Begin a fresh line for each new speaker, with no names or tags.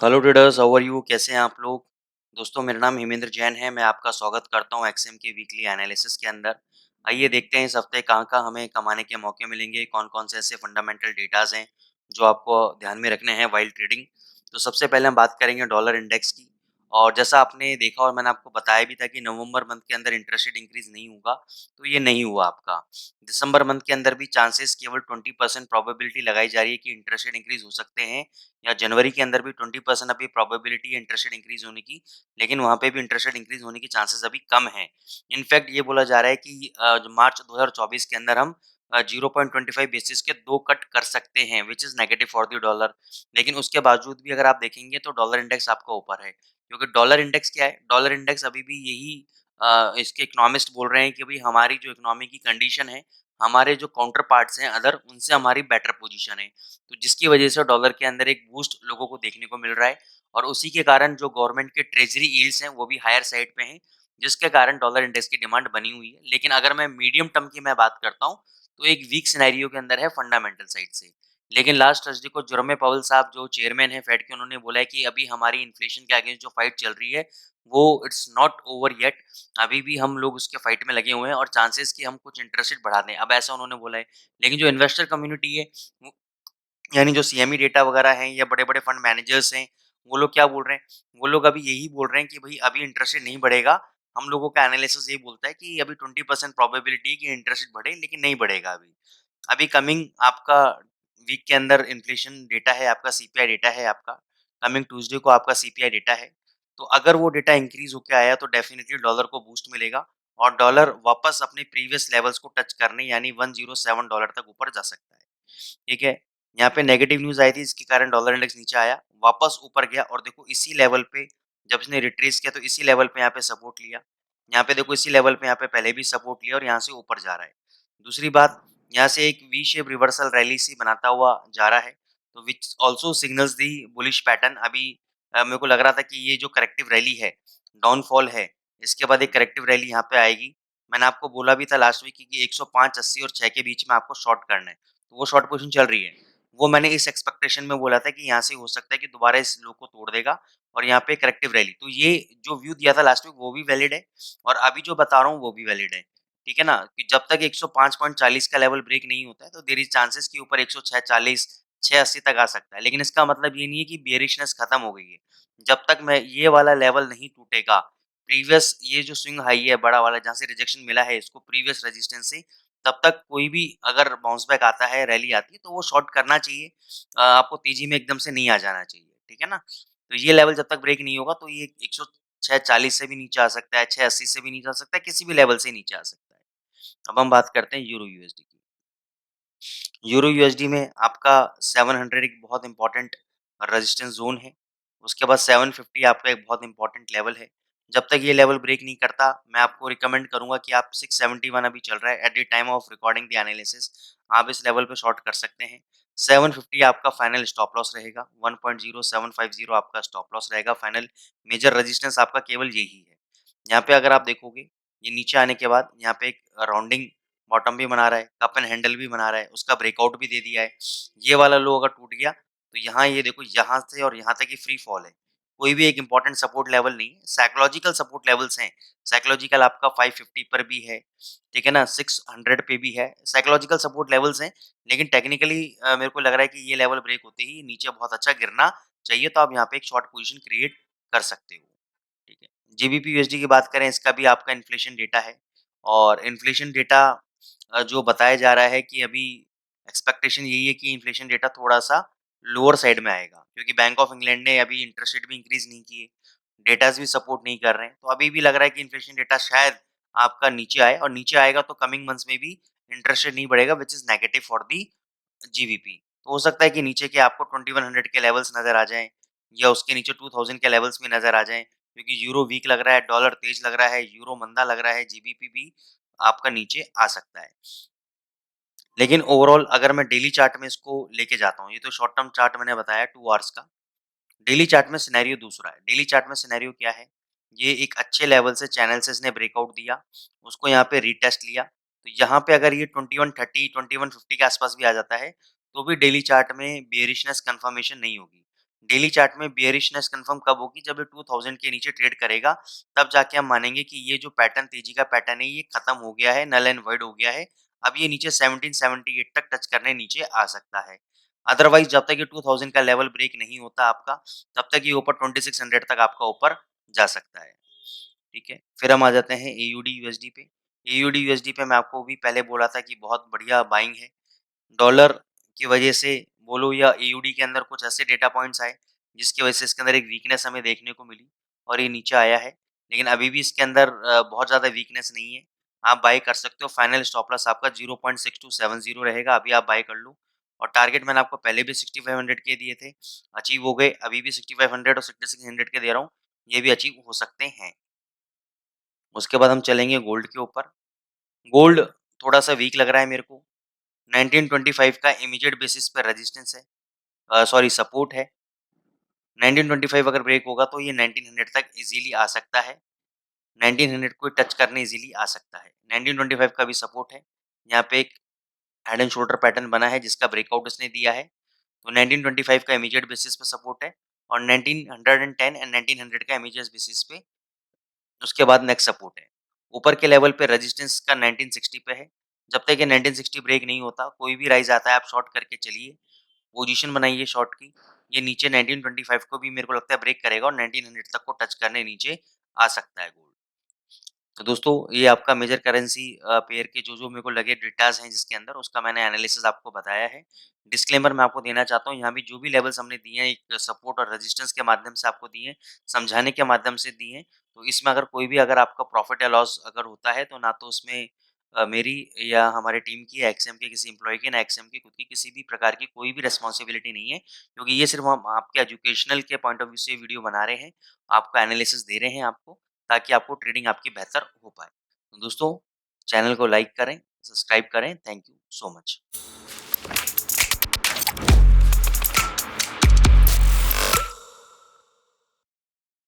Hello traders, how are you? कैसे हैं आप लोग? दोस्तों, मेरा नाम हेमेंद्र जैन है। मैं आपका स्वागत करता हूं एक्सएम के वीकली एनालिसिस के अंदर। आइए देखते हैं इस हफ्ते कहाँ-कहाँ हमें कमाने के मौके मिलेंगे, कौन-कौन से ऐसे फंडामेंटल डेटाज़ हैं जो आपको ध्यान में रखने हैं व्हाइल ट्रेडिंग। तो सबसे पहले हम बात करेंगे डॉलर इंडेक्स की। और जैसा आपने देखा और मैंने आपको बताया भी था कि नवंबर मंथ के अंदर इंटरेस्ट रेट इंक्रीज़ नहीं होगा, तो ये नहीं हुआ आपका। दिसंबर मंथ के अंदर भी चांसेस केवल 20% प्रोबेबिलिटी लगाई जा रही है कि इंटरेस्ट रेट इंक्रीज़ हो सकते हैं, या जनवरी के अंदर भी 20% अभी प्रोबेबिलिटी है इंटरेस्ट रेट इंक्रीज़ होने की, लेकिन वहाँ पे भी इंटरेस्ट रेट इंक्रीज़ होने के चांसेस अभी कम हैं। इनफैक्ट ये बोला जा रहा है कि जो मार्च 2024 के अंदर हम 0.25 बेसिस के 2 कट कर सकते हैं, which is negative for the dollar. लेकिन उसके बावजूद भी अगर आप देखेंगे तो डॉलर इंडेक्स आपका ऊपर है, क्योंकि डॉलर इंडेक्स क्या है? डॉलर इंडेक्स अभी भी यही इसके इकोनॉमिस्ट बोल रहे हैं कि भई हमारी जो इकोनॉमी की कंडीशन है, हमारे जो काउंटर पार्ट्स हैं अदर, उनसे हमारी बेटर पोज़ीशन है। तो जिसकी वजह से डॉलर के अंदर एक बूस्ट लोगों को देखने को मिल रहा है, और उसी के कारण जो गवर्नमेंट के ट्रेज़री यील्ड्स हैं वो भी हायर साइड पे हैं, जिसके कारण डॉलर इंडेक्स की डिमांड बनी हुई है। लेकिन अगर मैं मीडियम टर्म की मैं बात करता हूँ, तो एक वीक सिनेरियो के अंदर है फंडामेंटल साइड से। लेकिन लास्ट थर्सडे को जेरोमे पावेल साहब जो चेयरमैन है फेड के, उन्होंने बोला है कि अभी हमारी इन्फ्लेशन के अगेंस्ट जो फाइट चल रही है, वो इट्स नॉट ओवर येट। अभी भी हम लोग उसके फाइट में लगे हुए हैं और चांसेस कि हम कुछ इंटरेस्ट रेट बढ़ा दें, अब ऐसा उन्होंने बोला है। लेकिन जो इन्वेस्टर कम्युनिटी है, वो यानी जो सीएमई डेटा वगैरह हैं या बड़े-बड़े फंड मैनेजर्स हैं, वो लोग क्या बोल रहे हैं? वो लोग अभी यही बोल रहे हैं कि भई अभी इंटरेस्ट रेट नहीं बढ़ेगा। हम लोगों का एनालिसिस यही बोलता है कि अभी 20% प्रोबेबिलिटी है कि इंटरेस्ट रेट बढ़े, लेकिन नहीं बढ़ेगा अभी। अभी कमिंग आपका वीक के अंदर इन्फ्लेशन डेटा है, आपका सीपीआई डेटा है आपका। कमिंग ट्यूसडे को आपका सीपीआई डेटा है। तो अगर वो डेटा इंक्रीज़ होके आया तो डेफिनिटली डॉलर को बूस्ट मिलेगा, और डॉलर वापस अपने प्रीवियस लेवल्स को टच करने यानी $107 तक ऊपर जा सकता है। ठीक है? यहाँ पे नेगेटिव न्यूज़ आई थी, इसके कारण डॉलर इंडेक्स नीचे आया, वापस ऊपर गया, और देखो इसी लेवल पे जब इसने रिट्रेस किया तो इसी लेवल पे यहाँ पे सपोर्ट लिया। यहाँ पे देखो इसी लेवल पे यहाँ पे पहले भी सपोर्ट लिया और यहाँ से ऊपर जा रहा है। दूसरी बात, यहाँ से एक वी शेप रिवर्सल रैली सी बनाता हुआ जा रहा है, तो which also signals the bullish pattern. अभी मेरे को लग रहा था कि ये जो करेक्टिव रैली है, डाउनफॉल है, इसके बाद एक करेक्टिव रैली यहाँ पे आएगी। मैंने आपको बोला भी था लास्ट वीक कि 105, 80 और 6 के बीच में आपको शॉर्ट करना है। तो वो शॉर्ट पोज़ीशन चल रही है। वो मैंने इस एक्सपेक्टेशन में बोला था कि यहाँ से हो सकता है कि दोबारा इस लो को तोड़ देगा और यहाँ पे करेक्टिव रैली। तो ये जो व्यू दिया था लास्ट वीक वो भी वैलिड है, और अभी जो बता रहा हूँ वो भी वैलिड है। ठीक है ना? कि जब तक 105.40 का लेवल ब्रेक नहीं होता है तो देयर इज़ चांसेस कि ऊपर 106.40, 680 तक आ सकता है। लेकिन इसका मतलब ये नहीं है कि बेयरिशनेस खत्म हो गई है। जब तक मैं ये वाला लेवल नहीं टूटेगा, प्रीवियस ये जो स्विंग हाई है बड़ा वाला जहाँ से रिजेक्शन मिला है इसको प्रीवियस रेजिस्टेंस से, तब तक कोई भी अगर बाउंस बैक आता है, रैली आती है, तो वो शॉर्ट करना चाहिए। आपको तेज़ी में एकदम से नहीं आ जाना चाहिए, ठीक है ना? तो ये लेवल जब तक ब्रेक नहीं होगा तो ये 106.40 से भी नीचे आ सकता है, 680 से भी नीचे आ सकता है, किसी भी लेवल से नीचे आ सकता है। अब हम बात करते हैं यूरो यूएसडी की। यूरो यूएसडी में आपका 700 एक बहुत इंपॉर्टेंट रेजिस्टेंस ज़ोन है। उसके बाद 750 आपका एक बहुत इंपॉर्टेंट लेवल है। जब तक ये लेवल ब्रेक नहीं करता, मैं आपको रिकमेंड करूँगा कि आप 671 अभी चल रहा है at the time of recording the analysis, आप इस लेवल पे शॉर्ट कर सकते हैं। 750 आपका फाइनल स्टॉप लॉस रहेगा, 1.0750 आपका स्टॉप लॉस रहेगा फाइनल। मेजर रेजिस्टेंस आपका केवल यही है। यहाँ पे अगर आप देखोगे, ये नीचे आने के बाद यहाँ पे एक राउंडिंग बॉटम भी बना रहा है, कप एंड हैंडल भी बना रहा है, उसका ब्रेकआउट भी दे दिया है। ये वाला लो अगर टूट गया, तो यहाँ ये देखो यहाँ से और यहाँ तक ही फ्री फॉल है। कोई भी एक इम्पोर्टेंट सपोर्ट लेवल नहीं है, साइकोलॉजिकल सपोर्ट लेवल्स हैं। साइकोलॉजिकल आपका 550 पर भी है, ठीक है ना? 600 पे भी है, साइकोलॉजिकल सपोर्ट लेवल्स हैं। लेकिन टेक्निकली मेरे को लग रहा है कि ये लेवल ब्रेक होते ही नीचे बहुत अच्छा गिरना चाहिए, तो आप यहाँ पे एक शॉर्ट पोज़ीशन क्रिएट कर सकते हो, ठीक है? जीबीपी यूएसडी की बात करें, इसका भी आपका इन्फ्लेशन डेटा है, और इन्फ्लेशन डेटा जो बताया जा रहा है कि अभी एक्सपेक्टेशन यही है कि इन्फ्लेशन डेटा थोड़ा-सा लोअर साइड में आएगा, क्योंकि बैंक ऑफ इंग्लैंड ने अभी इंटरेस्ट रेट भी इंक्रीज़ नहीं किए, डेटाज़ भी सपोर्ट नहीं कर रहे हैं। तो अभी भी लग रहा है कि इन्फ्लेशन डेटा शायद आपका नीचे आए, और नीचे आएगा तो कमिंग मंथ्स में भी इंटरेस्ट रेट नहीं बढ़ेगा, which is negative for the GBP. तो हो सकता है कि नीचे के आपको 2100 के लेवल्स नज़र आ जाएँ, या उसके नीचे 2000 के लेवल्स भी नज़र आ जाएँ, क्योंकि यूरो वीक लग रहा है, डॉलर तेज़ लग रहा है, यूरो मंदा लग रहा है, जीबीपी भी आपका नीचे आ सकता है। लेकिन ओवरऑल अगर मैं डेली चार्ट में इसको लेके जाता हूँ, ये तो शॉर्ट टर्म चार्ट मैंने बताया 2 आवर्स का। डेली चार्ट में सिनेरियो दूसरा है। डेली चार्ट में सिनेरियो क्या है? ये एक अच्छे लेवल से चैनल से इसने ब्रेकआउट दिया, उसको यहाँ पे रीटेस्ट लिया। तो यहाँ पे अगर ये 2130, 2150 के आसपास भी आ जाता है, तो भी डेली चार्ट में बेयरिशनेस कन्फर्मेशन नहीं होगी। डेली चार्ट में बेयरिशनेस कंफर्म कब होगी? जब ये 2000 के नीचे ट्रेड करेगा, तब जाके हम मानेंगे कि ये जो पैटर्न तेजी का पैटर्न है ये खत्म हो गया है, नल एंड वॉइड हो गया है। अब ये नीचे 1778 तक टच करने नीचे आ सकता है। अदरवाइज़ जब तक ये 2000 का लेवल ब्रेक नहीं होता आपका, तब तक ये ऊपर 2600 तक आपका ऊपर जा सकता है। ठीक है? फिर हम आ जाते हैं एयूडी यूएसडी पे। एयूडी यूएसडी पे मैं आपको भी पहले बोला था कि बहुत बढ़िया बाइंग है। डॉलर की वजह से बोलो या एयूडी के अंदर कुछ ऐसे डेटा पॉइंट्स आए, जिसकी वजह से इसके अंदर एक वीकनेस हमें देखने को मिली और ये नीचे आया है। लेकिन अभी भी इसके अंदर बहुत ज़्यादा वीकनेस नहीं है। आप बाय कर सकते हो, फाइनल स्टॉप लॉस आपका 0.6270 रहेगा, अभी आप बाय कर लो। और टारगेट मैंने आपको पहले भी 6500 के दिए थे, अचीव हो गए, अभी भी 6500 और 6600 के दे रहा हूँ, ये भी अचीव हो सकते हैं। उसके बाद हम चलेंगे गोल्ड के ऊपर। गोल्ड थोड़ा-सा वीक लग रहा है मेरे को। 1925 का इमीडिएट बेसिस पे रेजिस्टेंस है, सॉरी सपोर्ट है। 1925 अगर ब्रेक होगा तो ये 1900 तक ईज़िली आ सकता है। 1900 को टच करने ईज़िली आ सकता है। 1925 का भी सपोर्ट है। यहाँ पे एक हेड एंड शोल्डर पैटर्न बना है जिसका ब्रेकआउट इसने दिया है। तो 1925 का इमीडिएट बेसिस पे सपोर्ट है और 1910 एंड 1900 का इमीडिएट बेसिस पे उसके बाद नेक्स्ट सपोर्ट है। ऊपर के लेवल पे रेजिस्टेंस का 1960 पे है। जब तक ये 1960 ब्रेक नहीं होता, कोई भी राइज़ आता है आप शॉर्ट करके चलिए। पोजीशन बनाइए शॉर्ट की। ये नीचे 1925 को भी मेरे को लगता है ब्रेक करेगा और 1900 तक को टच करने नीचे आ सकता है गोल्ड। तो दोस्तों ये आपका मेजर करेंसी पेयर के जो-जो मेरे को लगे डेटाज़ हैं जिसके अंदर उसका मैंने एनालिसिस आपको बताया है। डिस्क्लेमर मैं आपको देना चाहता हूँ, यहाँ भी जो भी लेवल्स हमने दिए हैं एक सपोर्ट और रेजिस्टेंस के माध्यम से आपको दिए हैं, समझाने के माध्यम से दिए हैं। तो इसमें अगर कोई भी अगर आपका प्रॉफ़िट या लॉस अगर होता है तो ना तो उसमें मेरी या हमारे टीम की या एक्सएम के किसी एम्प्लॉयी की, ना एक्सएम की खुद की किसी भी प्रकार की कोई भी रिस्पॉन्सिबिलिटी नहीं है। क्योंकि ये सिर्फ़ हम आपके एजुकेशनल के पॉइंट ऑफ व्यू से वीडियो बना रहे हैं, आपका एनालिसिस दे रहे हैं आपको। ताकि आपको ट्रेडिंग आपकी बेहतर हो पाए। तो दोस्तों चैनल को लाइक करें, सब्सक्राइब करें। Thank you so much.